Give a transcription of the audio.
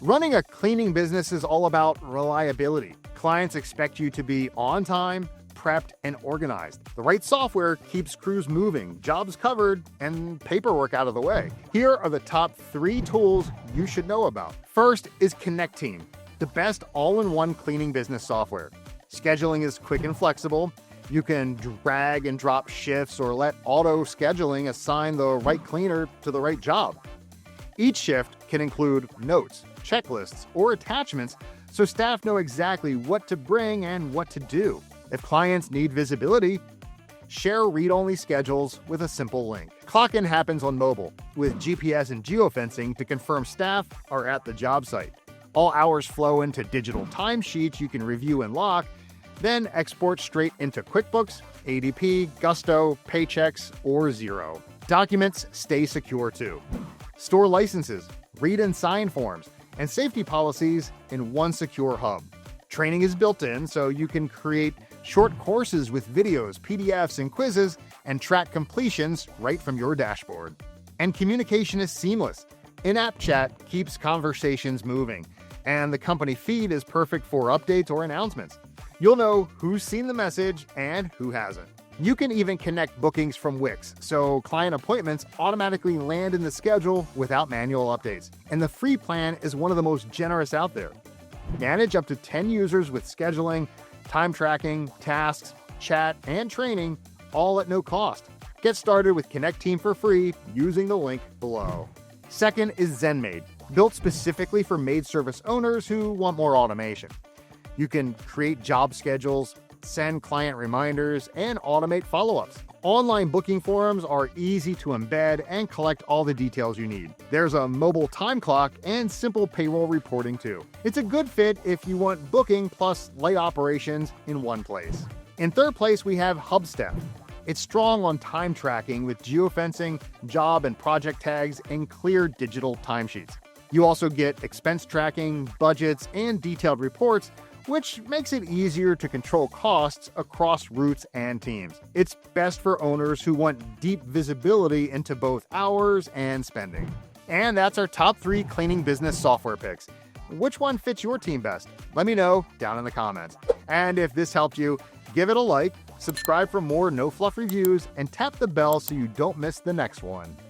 Running a cleaning business is all about reliability. Clients expect you to be on time, prepped, and organized. The right software keeps crews moving, jobs covered, and paperwork out of the way. Here are the top 3 tools you should know about. First is Connecteam, the best all-in-one cleaning business software. Scheduling is quick and flexible. You can drag and drop shifts or let auto-scheduling assign the right cleaner to the right job. Each shift can include notes, checklists, or attachments so staff know exactly what to bring and what to do. If clients need visibility, share read-only schedules with a simple link. Clock-in happens on mobile, with GPS and geofencing to confirm staff are at the job site. All hours flow into digital timesheets you can review and lock, then export straight into QuickBooks, ADP, Gusto, Paychex, or Xero. Documents stay secure too. Store licenses, read and sign forms, and safety policies in one secure hub. Training is built in so you can create short courses with videos, PDFs, and quizzes, and track completions right from your dashboard. And communication is seamless. In-app chat keeps conversations moving, and the company feed is perfect for updates or announcements. You'll know who's seen the message and who hasn't. You can even connect bookings from Wix, so client appointments automatically land in the schedule without manual updates. And the free plan is one of the most generous out there. Manage up to 10 users with scheduling, time tracking, tasks, chat, and training, all at no cost. Get started with Connecteam for free using the link below. Second is ZenMaid, built specifically for maid service owners who want more automation. You can create job schedules, send client reminders, and automate follow-ups. Online booking forums are easy to embed and collect all the details you need. There's a mobile time clock and simple payroll reporting too. It's a good fit if you want booking plus light operations in one place. In third place, we have Hubstaff. It's strong on time tracking with geofencing, job and project tags, and clear digital timesheets. You also get expense tracking, budgets, and detailed reports, which makes it easier to control costs across routes and teams. It's best for owners who want deep visibility into both hours and spending. And that's our top 3 cleaning business software picks. Which one fits your team best? Let me know down in the comments. And if this helped you, give it a like, subscribe for more no-fluff reviews, and tap the bell so you don't miss the next one.